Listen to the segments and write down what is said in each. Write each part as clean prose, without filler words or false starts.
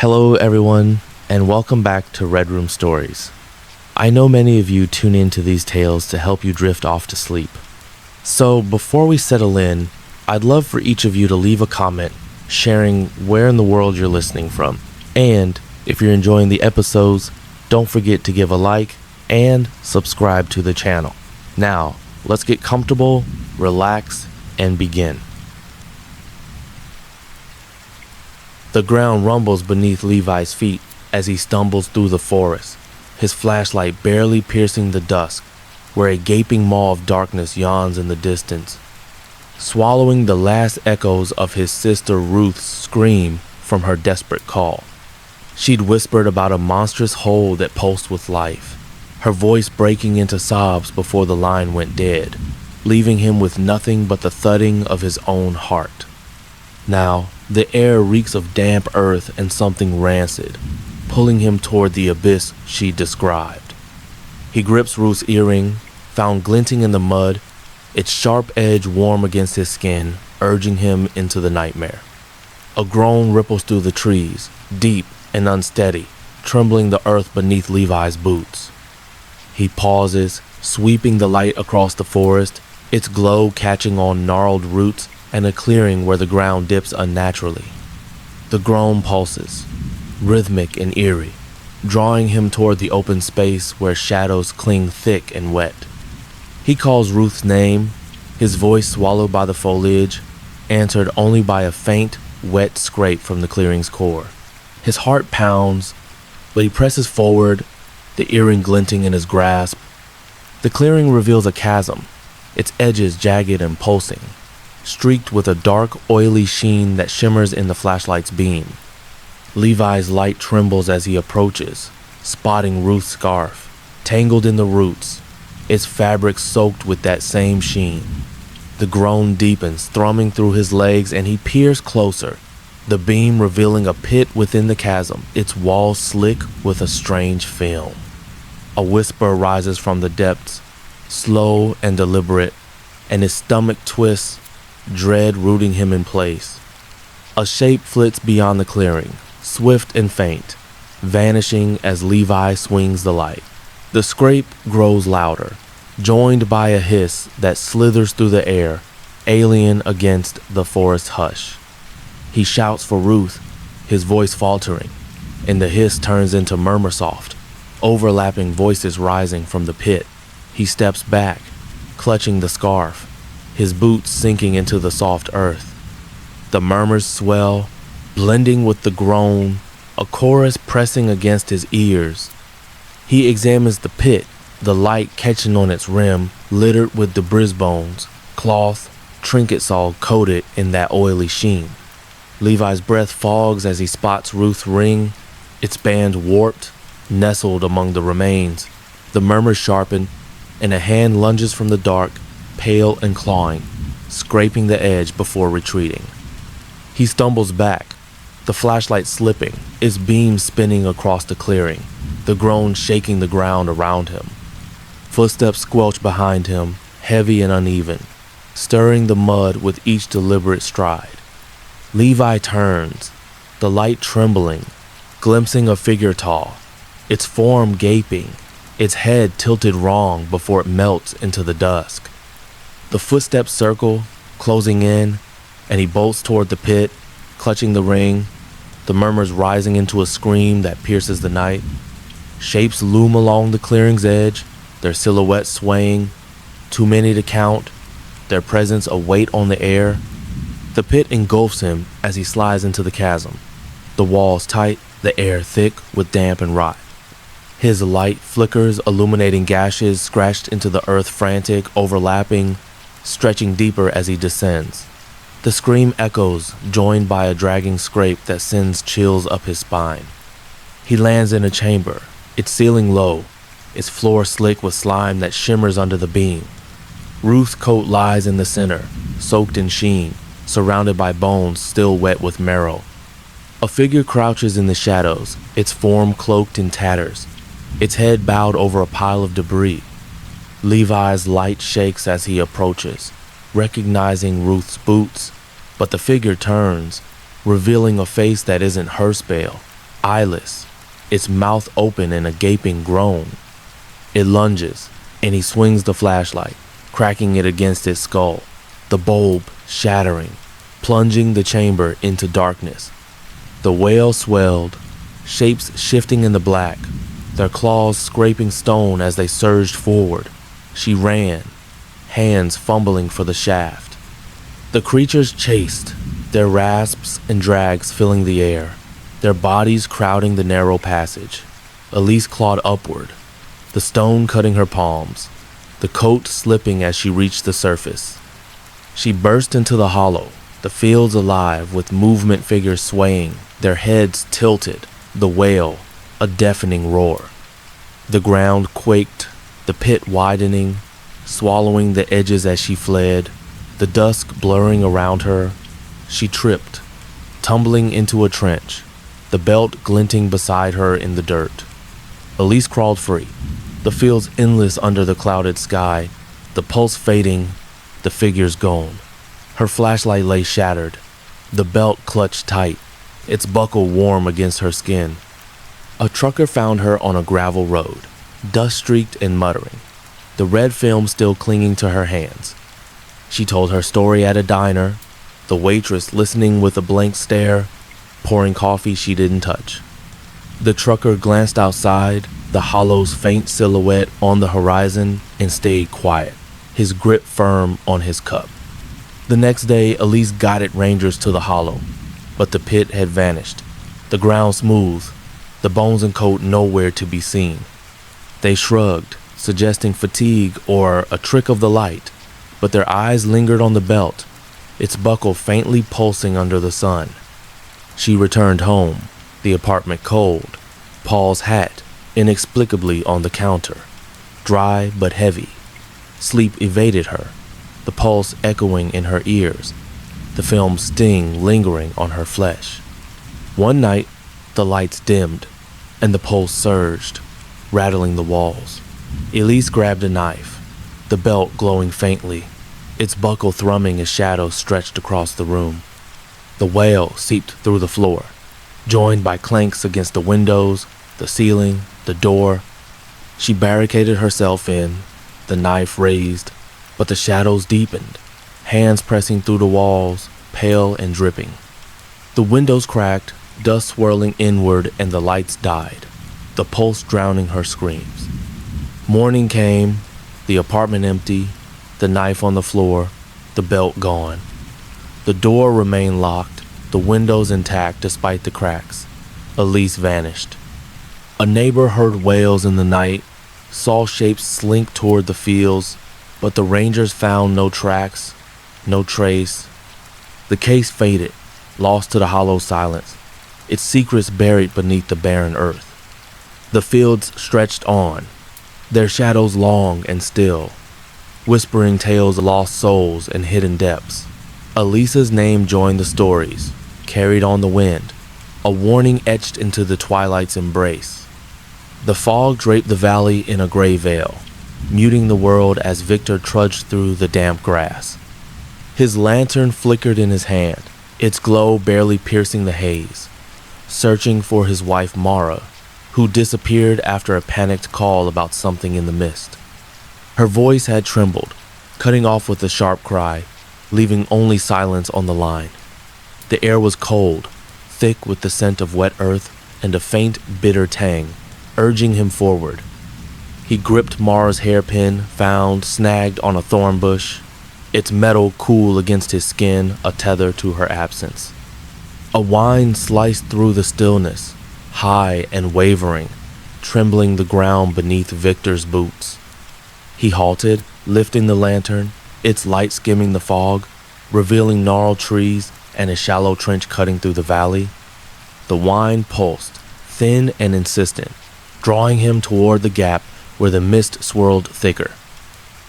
Hello, everyone, and welcome back to Red Room Stories. I know many of you tune into these tales to help you drift off to sleep. So, before we settle in, I'd love for each of you to leave a comment sharing where in the world you're listening from. And if you're enjoying the episodes, don't forget to give a like and subscribe to the channel. Now, let's get comfortable, relax, and begin. The ground rumbles beneath Levi's feet as he stumbles through the forest, his flashlight barely piercing the dusk, where a gaping maw of darkness yawns in the distance, swallowing the last echoes of his sister Ruth's scream from her desperate call. She'd whispered about a monstrous hole that pulsed with life, her voice breaking into sobs before the line went dead, leaving him with nothing but the thudding of his own heart. Now, the air reeks of damp earth and something rancid, pulling him toward the abyss she described. He grips Ruth's earring, found glinting in the mud, its sharp edge warm against his skin, urging him into the nightmare. A groan ripples through the trees, deep and unsteady, trembling the earth beneath Levi's boots. He pauses, sweeping the light across the forest, its glow catching on gnarled roots and a clearing where the ground dips unnaturally. The groan pulses, rhythmic and eerie, drawing him toward the open space where shadows cling thick and wet. He calls Ruth's name, his voice swallowed by the foliage, answered only by a faint, wet scrape from the clearing's core. His heart pounds, but he presses forward, the earring glinting in his grasp. The clearing reveals a chasm, its edges jagged and pulsing, streaked with a dark, oily sheen that shimmers in the flashlight's beam. Levi's light trembles as he approaches, spotting Ruth's scarf, tangled in the roots, its fabric soaked with that same sheen. The groan deepens, thrumming through his legs, and he peers closer, the beam revealing a pit within the chasm, its walls slick with a strange film. A whisper rises from the depths, slow and deliberate, and his stomach twists, dread rooting him in place. A shape flits beyond the clearing, swift and faint, vanishing as Levi swings the light. The scrape grows louder, joined by a hiss that slithers through the air, alien against the forest hush. He shouts for Ruth, his voice faltering, and the hiss turns into murmur-soft, overlapping voices rising from the pit. He steps back, clutching the scarf, his boots sinking into the soft earth. The murmurs swell, blending with the groan, a chorus pressing against his ears. He examines the pit, the light catching on its rim, littered with debris bones, cloth, trinkets all coated in that oily sheen. Levi's breath fogs as he spots Ruth's ring, its band warped, nestled among the remains. The murmurs sharpen, and a hand lunges from the dark, pale and clawing, scraping the edge before retreating. He stumbles back, the flashlight slipping, its beam spinning across the clearing, the groan shaking the ground around him. Footsteps squelch behind him, heavy and uneven, stirring the mud with each deliberate stride. Levi turns, the light trembling, glimpsing a figure tall, its form gaping, its head tilted wrong before it melts into the dusk. The footsteps circle, closing in, and he bolts toward the pit, clutching the ring, the murmurs rising into a scream that pierces the night. Shapes loom along the clearing's edge, their silhouettes swaying, too many to count, their presence a weight on the air. The pit engulfs him as he slides into the chasm, the walls tight, the air thick with damp and rot. His light flickers, illuminating gashes scratched into the earth, frantic, overlapping, stretching deeper as he descends. The scream echoes, joined by a dragging scrape that sends chills up his spine. He lands in a chamber, its ceiling low, its floor slick with slime that shimmers under the beam. Ruth's coat lies in the center, soaked in sheen, surrounded by bones still wet with marrow. A figure crouches in the shadows, its form cloaked in tatters, its head bowed over a pile of debris. Levi's light shakes as he approaches, recognizing Ruth's boots, but the figure turns, revealing a face that isn't her spell, eyeless, its mouth open in a gaping groan. It lunges, and he swings the flashlight, cracking it against its skull, the bulb shattering, plunging the chamber into darkness. The whale swelled, shapes shifting in the black, their claws scraping stone as they surged forward. She ran, hands fumbling for the shaft. The creatures chased, their rasps and drags filling the air, their bodies crowding the narrow passage. Elise clawed upward, the stone cutting her palms, the coat slipping as she reached the surface. She burst into the hollow, the fields alive with movement figures swaying, their heads tilted, the wail, a deafening roar. The ground quaked, the pit widening, swallowing the edges as she fled, the dusk blurring around her. She tripped, tumbling into a trench, the belt glinting beside her in the dirt. Elise crawled free, the fields endless under the clouded sky, the pulse fading, the figures gone. Her flashlight lay shattered, the belt clutched tight, its buckle warm against her skin. A trucker found her on a gravel road, dust-streaked and muttering, the red film still clinging to her hands. She told her story at a diner, the waitress listening with a blank stare, pouring coffee she didn't touch. The trucker glanced outside, the hollow's faint silhouette on the horizon, and stayed quiet, his grip firm on his cup. The next day, Elise guided rangers to the hollow, but the pit had vanished, the ground smooth, the bones and coat nowhere to be seen. They shrugged, suggesting fatigue or a trick of the light, but their eyes lingered on the belt, its buckle faintly pulsing under the sun. She returned home, the apartment cold, Paul's hat inexplicably on the counter, dry but heavy. Sleep evaded her, the pulse echoing in her ears, the film's sting lingering on her flesh. One night, the lights dimmed, and the pulse surged, rattling the walls. Elise grabbed a knife, the belt glowing faintly, its buckle thrumming as shadows stretched across the room. The wail seeped through the floor, joined by clanks against the windows, the ceiling, the door. She barricaded herself in, the knife raised, but the shadows deepened, hands pressing through the walls, pale and dripping. The windows cracked, dust swirling inward, and the lights died, the pulse drowning her screams. Morning came, the apartment empty, the knife on the floor, the belt gone. The door remained locked, the windows intact despite the cracks. Elise vanished. A neighbor heard wails in the night, saw shapes slink toward the fields, but the rangers found no tracks, no trace. The case faded, lost to the hollow silence, its secrets buried beneath the barren earth. The fields stretched on, their shadows long and still, whispering tales of lost souls and hidden depths. Elisa's name joined the stories, carried on the wind, a warning etched into the twilight's embrace. The fog draped the valley in a gray veil, muting the world as Victor trudged through the damp grass. His lantern flickered in his hand, its glow barely piercing the haze, searching for his wife Mara, who disappeared after a panicked call about something in the mist. Her voice had trembled, cutting off with a sharp cry, leaving only silence on the line. The air was cold, thick with the scent of wet earth and a faint, bitter tang, urging him forward. He gripped Mara's hairpin, found snagged on a thorn bush, its metal cool against his skin, a tether to her absence. A whine sliced through the stillness, high and wavering, trembling the ground beneath Victor's boots. He halted, lifting the lantern, its light skimming the fog, revealing gnarled trees and a shallow trench cutting through the valley. The whine pulsed, thin and insistent, drawing him toward the gap where the mist swirled thicker.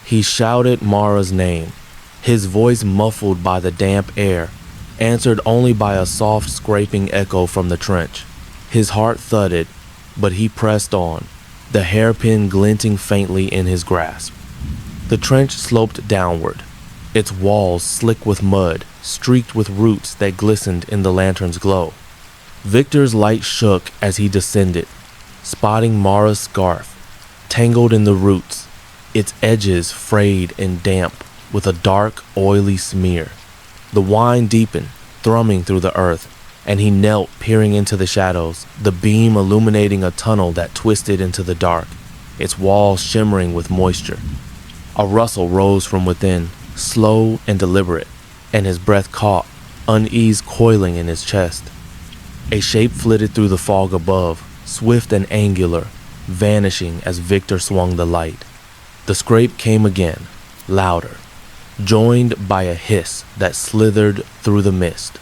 He shouted Mara's name, his voice muffled by the damp air, answered only by a soft scraping echo from the trench. His heart thudded, but he pressed on, the hairpin glinting faintly in his grasp. The trench sloped downward, its walls slick with mud, streaked with roots that glistened in the lantern's glow. Victor's light shook as he descended, spotting Mara's scarf, tangled in the roots, its edges frayed and damp with a dark, oily smear. The whine deepened, thrumming through the earth, and he knelt, peering into the shadows, the beam illuminating a tunnel that twisted into the dark, its walls shimmering with moisture. A rustle rose from within, slow and deliberate, and his breath caught, unease coiling in his chest. A shape flitted through the fog above, swift and angular, vanishing as Victor swung the light. The scrape came again, louder, joined by a hiss that slithered through the mist,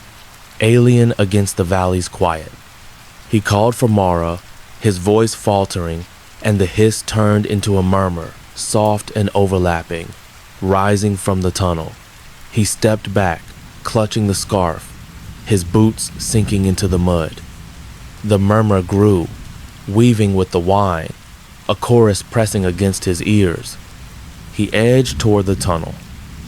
alien against the valley's quiet. He called for Mara, his voice faltering, and the hiss turned into a murmur, soft and overlapping, rising from the tunnel. He stepped back, clutching the scarf, his boots sinking into the mud. The murmur grew, weaving with the whine, a chorus pressing against his ears. He edged toward the tunnel,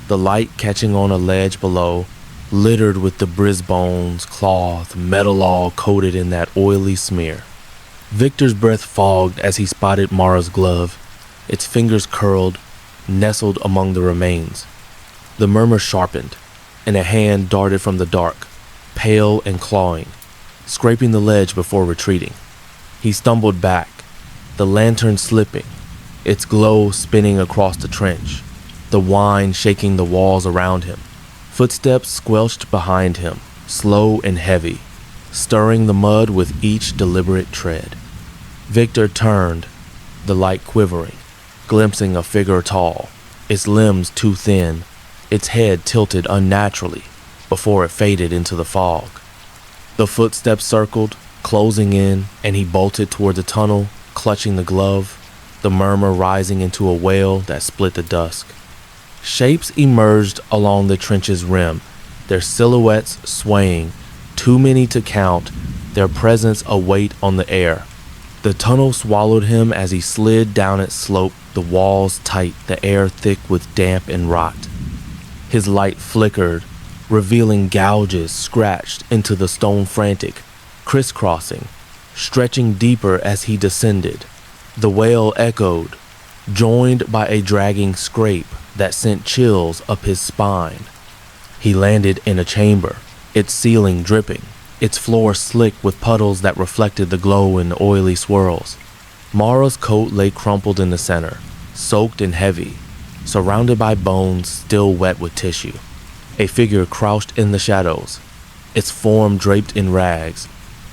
the light catching on a ledge below, littered with debris, bones, cloth, metal, all coated in that oily smear. Victor's breath fogged as he spotted Mara's glove, its fingers curled, nestled among the remains. The murmur sharpened, and a hand darted from the dark, pale and clawing, scraping the ledge before retreating. He stumbled back, the lantern slipping, its glow spinning across the trench, the whine shaking the walls around him. Footsteps squelched behind him, slow and heavy, stirring the mud with each deliberate tread. Victor turned, the light quivering, glimpsing a figure tall, its limbs too thin, its head tilted unnaturally before it faded into the fog. The footsteps circled, closing in, and he bolted toward the tunnel, clutching the glove, the murmur rising into a wail that split the dusk. Shapes emerged along the trench's rim, their silhouettes swaying, too many to count, their presence a weight on the air. The tunnel swallowed him as he slid down its slope, the walls tight, the air thick with damp and rot. His light flickered, revealing gouges scratched into the stone, frantic, crisscrossing, stretching deeper as he descended. The wail echoed, joined by a dragging scrape that sent chills up his spine. He landed in a chamber, its ceiling dripping, its floor slick with puddles that reflected the glow in oily swirls. Mara's coat lay crumpled in the center, soaked and heavy, surrounded by bones still wet with tissue. A figure crouched in the shadows, its form draped in rags,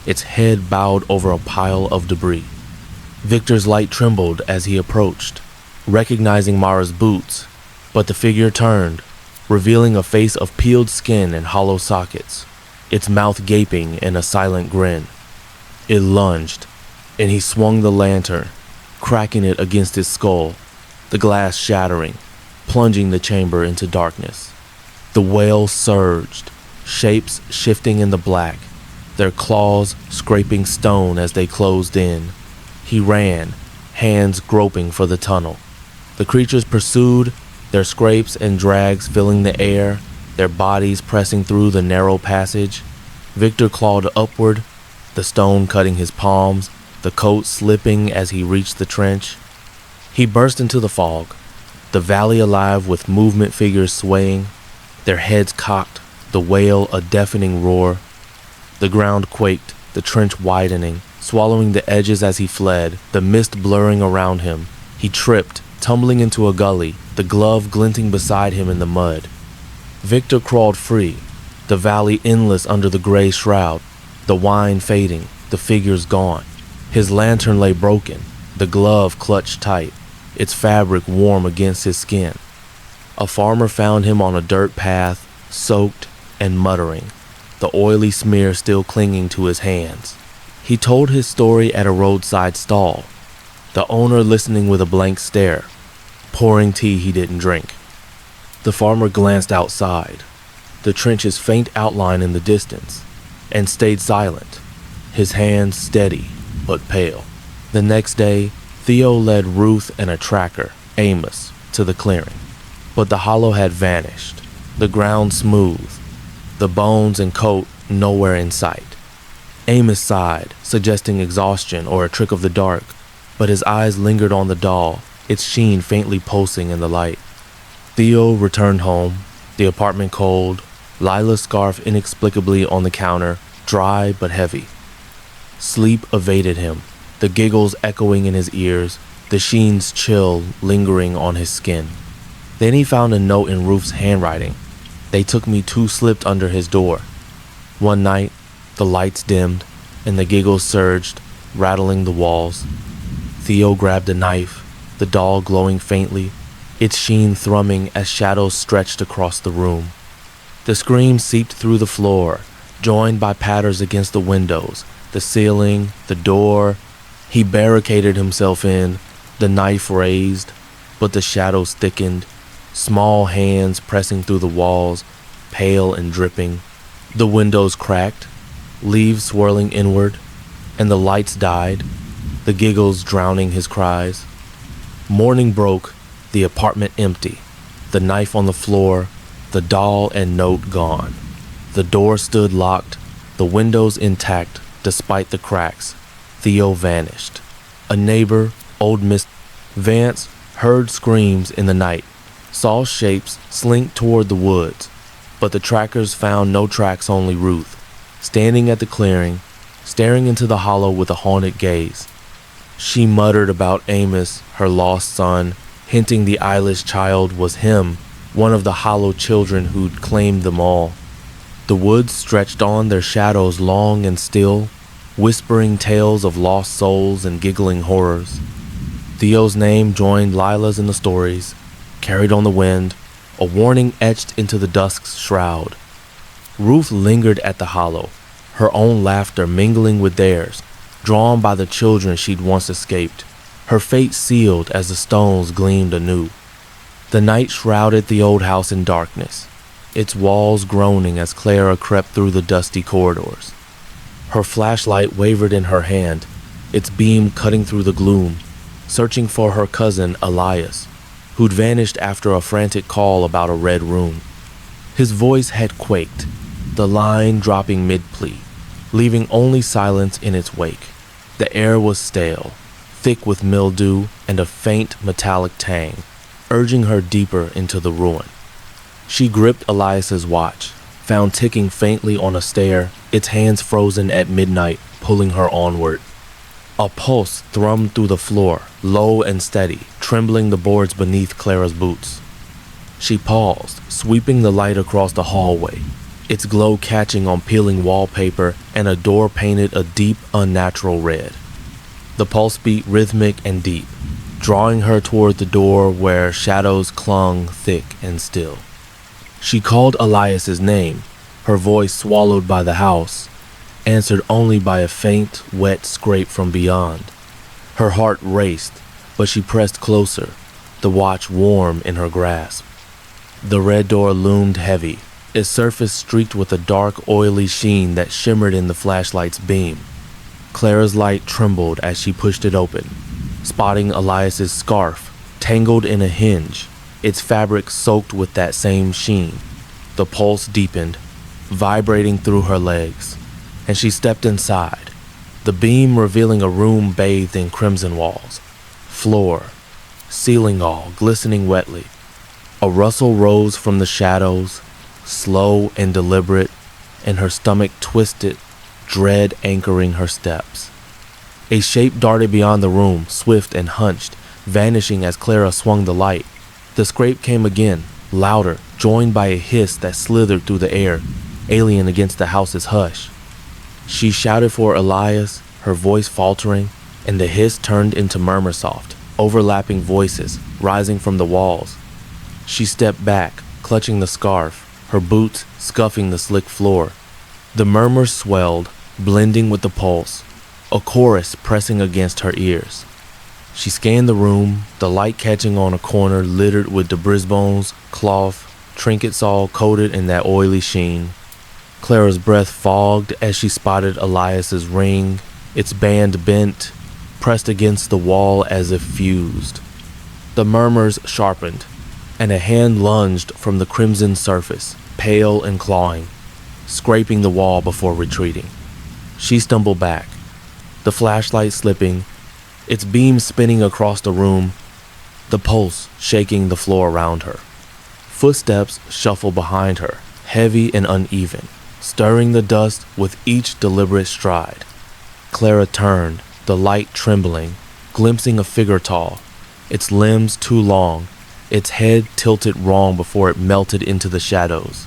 its head bowed over a pile of debris. Victor's light trembled as he approached, recognizing Mara's boots, but the figure turned, revealing a face of peeled skin and hollow sockets, its mouth gaping in a silent grin. It lunged, and he swung the lantern, cracking it against his skull, the glass shattering, plunging the chamber into darkness. The wail surged, shapes shifting in the black, their claws scraping stone as they closed in. He ran, hands groping for the tunnel. The creatures pursued, their scrapes and drags filling the air, their bodies pressing through the narrow passage. Victor clawed upward, the stone cutting his palms, the coat slipping as he reached the trench. He burst into the fog, the valley alive with movement, figures swaying, their heads cocked, the wail a deafening roar. The ground quaked, the trench widening, swallowing the edges as he fled, the mist blurring around him. He tripped, tumbling into a gully, the glove glinting beside him in the mud. Victor crawled free, the valley endless under the gray shroud, the whine fading, the figures gone. His lantern lay broken, the glove clutched tight, its fabric warm against his skin. A farmer found him on a dirt path, soaked and muttering, the oily smear still clinging to his hands. He told his story at a roadside stall, the owner listening with a blank stare, pouring tea he didn't drink. The farmer glanced outside, the trench's faint outline in the distance, and stayed silent, his hands steady but pale. The next day, Theo led Ruth and a tracker, Amos, to the clearing. But the hollow had vanished, the ground smooth, the bones and coat nowhere in sight. Amos sighed, suggesting exhaustion or a trick of the dark, but his eyes lingered on the doll, its sheen faintly pulsing in the light. Theo returned home, the apartment cold, Lila's scarf inexplicably on the counter, dry but heavy. Sleep evaded him, the giggles echoing in his ears, the sheen's chill lingering on his skin. Then he found a note in Ruth's handwriting. "They took me 2" slipped under his door. One night, the lights dimmed, and the giggles surged, rattling the walls. Theo grabbed a knife, the doll glowing faintly, its sheen thrumming as shadows stretched across the room. The scream seeped through the floor, joined by patters against the windows, the ceiling, the door. He barricaded himself in, the knife raised, but the shadows thickened, small hands pressing through the walls, pale and dripping. The windows cracked, leaves swirling inward, and the lights died, the giggles drowning his cries. Morning broke, the apartment empty, the knife on the floor, the doll and note gone. The door stood locked, the windows intact despite the cracks. Theo vanished. A neighbor, old Miss Vance, heard screams in the night, saw shapes slink toward the woods, but the trackers found no tracks, only Ruth, standing at the clearing, staring into the hollow with a haunted gaze. She muttered about Amos, her lost son, hinting the eyeless child was him, one of the hollow children who'd claimed them all. The woods stretched on, their shadows long and still, whispering tales of lost souls and giggling horrors. Theo's name joined Lila's in the stories, carried on the wind, a warning etched into the dusk's shroud. Ruth lingered at the hollow, her own laughter mingling with theirs, drawn by the children she'd once escaped, her fate sealed as the stones gleamed anew. The night shrouded the old house in darkness, its walls groaning as Clara crept through the dusty corridors. Her flashlight wavered in her hand, its beam cutting through the gloom, searching for her cousin Elias, who'd vanished after a frantic call about a red room. His voice had quaked, the line dropping mid-plea, leaving only silence in its wake. The air was stale, thick with mildew and a faint metallic tang, urging her deeper into the ruin. She gripped Elias's watch, found ticking faintly on a stair, its hands frozen at midnight, pulling her onward. A pulse thrummed through the floor, low and steady, trembling the boards beneath Clara's boots. She paused, sweeping the light across the hallway, its glow catching on peeling wallpaper and a door painted a deep, unnatural red. The pulse beat rhythmic and deep, drawing her toward the door where shadows clung thick and still. She called Elias's name, her voice swallowed by the house, answered only by a faint, wet scrape from beyond. Her heart raced, but she pressed closer, the watch warm in her grasp. The red door loomed heavy, its surface streaked with a dark, oily sheen that shimmered in the flashlight's beam. Clara's light trembled as she pushed it open, spotting Elias's scarf, tangled in a hinge, its fabric soaked with that same sheen. The pulse deepened, vibrating through her legs, and she stepped inside, the beam revealing a room bathed in crimson walls, floor, ceiling all glistening wetly. A rustle rose from the shadows, slow and deliberate, and her stomach twisted, dread anchoring her steps. A shape darted beyond the room, swift and hunched, vanishing as Clara swung the light. The scrape came again, louder, joined by a hiss that slithered through the air, alien against the house's hush. She shouted for Elias, her voice faltering, and the hiss turned into murmur-soft, overlapping voices rising from the walls. She stepped back, clutching the scarf, her boots scuffing the slick floor. The murmurs swelled, blending with the pulse, a chorus pressing against her ears. She scanned the room, the light catching on a corner littered with debris bones, cloth, trinkets all coated in that oily sheen. Clara's breath fogged as she spotted Elias's ring, its band bent, pressed against the wall as if fused. The murmurs sharpened, and a hand lunged from the crimson surface, pale and clawing, scraping the wall before retreating. She stumbled back, the flashlight slipping, its beam spinning across the room, the pulse shaking the floor around her. Footsteps shuffled behind her, heavy and uneven, stirring the dust with each deliberate stride. Clara turned, the light trembling, glimpsing a figure tall, its limbs too long, its head tilted wrong before it melted into the shadows.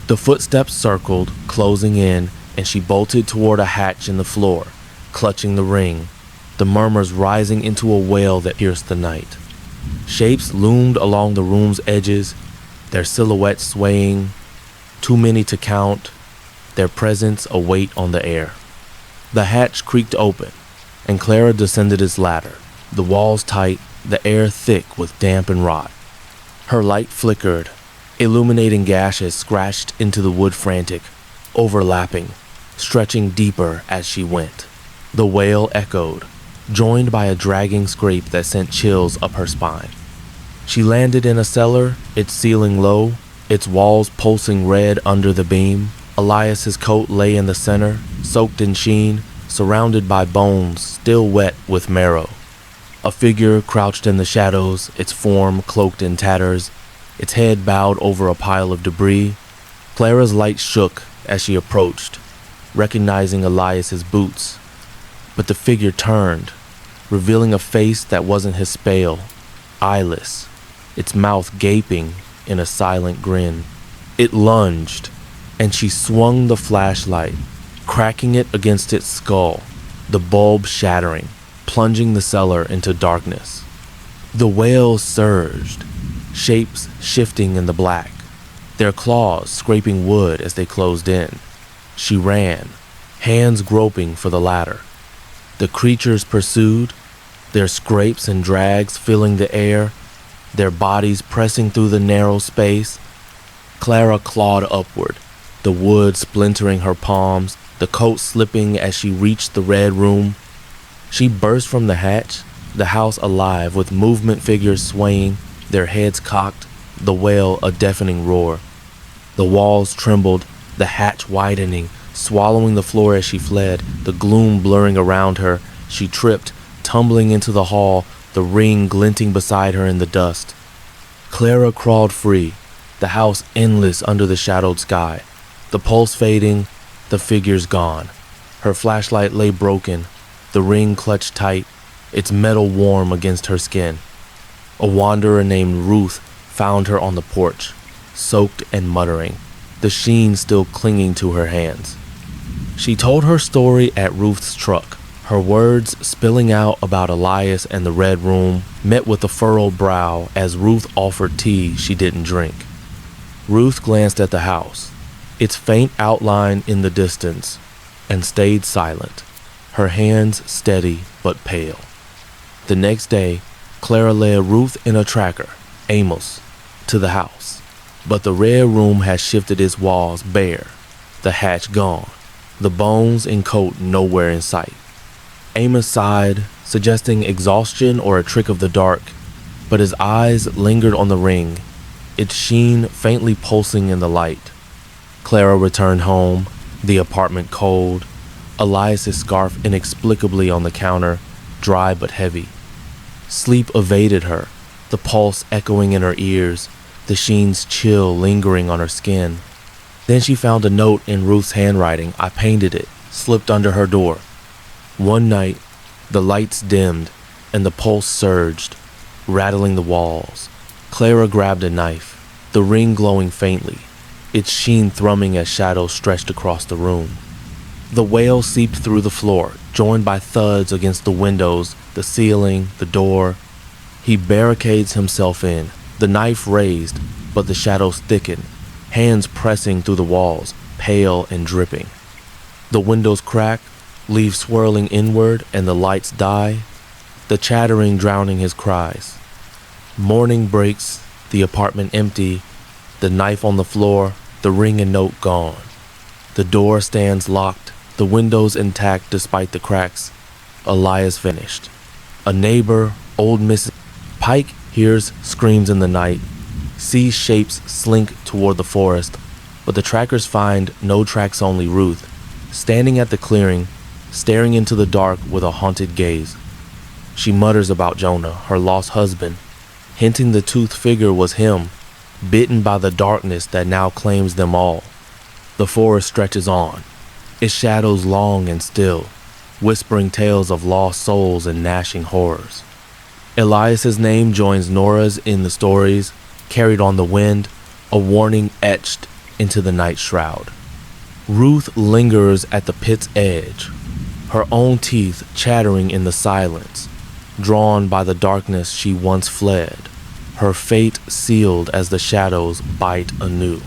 The footsteps circled, closing in, and she bolted toward a hatch in the floor, clutching the ring, the murmurs rising into a wail that pierced the night. Shapes loomed along the room's edges, their silhouettes swaying, too many to count, their presence a weight on the air. The hatch creaked open, and Clara descended its ladder, the walls tight, the air thick with damp and rot. Her light flickered, illuminating gashes scratched into the wood frantic, overlapping, stretching deeper as she went. The wail echoed, joined by a dragging scrape that sent chills up her spine. She landed in a cellar, its ceiling low, its walls pulsing red under the beam. Elias's coat lay in the center, soaked in sheen, surrounded by bones still wet with marrow. A figure crouched in the shadows, its form cloaked in tatters, its head bowed over a pile of debris. Clara's light shook as she approached, recognizing Elias's boots. But the figure turned, revealing a face that wasn't his spale, eyeless, its mouth gaping in a silent grin. It lunged, and she swung the flashlight, cracking it against its skull, the bulb shattering, plunging the cellar into darkness. The wail surged, shapes shifting in the black, their claws scraping wood as they closed in. She ran, hands groping for the ladder. The creatures pursued, their scrapes and drags filling the air, their bodies pressing through the narrow space. Clara clawed upward, the wood splintering her palms, the coat slipping as she reached the red room. She burst from the hatch, the house alive with movement figures swaying, their heads cocked, the wail a deafening roar. The walls trembled, the hatch widening, swallowing the floor as she fled, the gloom blurring around her. She tripped, tumbling into the hall, the ring glinting beside her in the dust. Clara crawled free, the house endless under the shadowed sky, the pulse fading, the figures gone. Her flashlight lay broken, the ring clutched tight, its metal warm against her skin. A wanderer named Ruth found her on the porch, soaked and muttering, the sheen still clinging to her hands. She told her story at Ruth's truck, her words spilling out about Elias and the red room, met with a furrowed brow as Ruth offered tea she didn't drink. Ruth glanced at the house, its faint outline in the distance, and stayed silent, her hands steady but pale. The next day, Clara led Ruth in a tracker, Amos, to the house, but the red room had shifted its walls bare, the hatch gone, the bones and coat nowhere in sight. Amos sighed, suggesting exhaustion or a trick of the dark, but his eyes lingered on the ring, its sheen faintly pulsing in the light. Clara returned home, the apartment cold, Elias's scarf inexplicably on the counter, dry but heavy. Sleep evaded her, the pulse echoing in her ears, the sheen's chill lingering on her skin. Then she found a note in Ruth's handwriting. I painted it, slipped under her door. One night, the lights dimmed and the pulse surged, rattling the walls. Clara grabbed a knife, the ring glowing faintly, its sheen thrumming as shadows stretched across the room. The wail seeped through the floor, joined by thuds against the windows, the ceiling, the door. He barricades himself in, the knife raised, but the shadows thicken, hands pressing through the walls, pale and dripping. The windows crack, leaves swirling inward, and the lights die, the chattering drowning his cries. Morning breaks, the apartment empty, the knife on the floor, the ring and note gone. The door stands locked, the windows intact despite the cracks. Elias vanished. A neighbor, old Mrs. Pike, hears screams in the night, sees shapes slink toward the forest, but the trackers find no tracks, only Ruth. standing at the clearing, staring into the dark with a haunted gaze. She mutters about Jonah, her lost husband, hinting the toothed figure was him, bitten by the darkness that now claims them all. The forest stretches on, its shadows long and still, whispering tales of lost souls and gnashing horrors. Elias's name joins Nora's in the stories, carried on the wind, a warning etched into the night shroud. Ruth lingers at the pit's edge, her own teeth chattering in the silence, drawn by the darkness she once fled, her fate sealed as the shadows bite anew.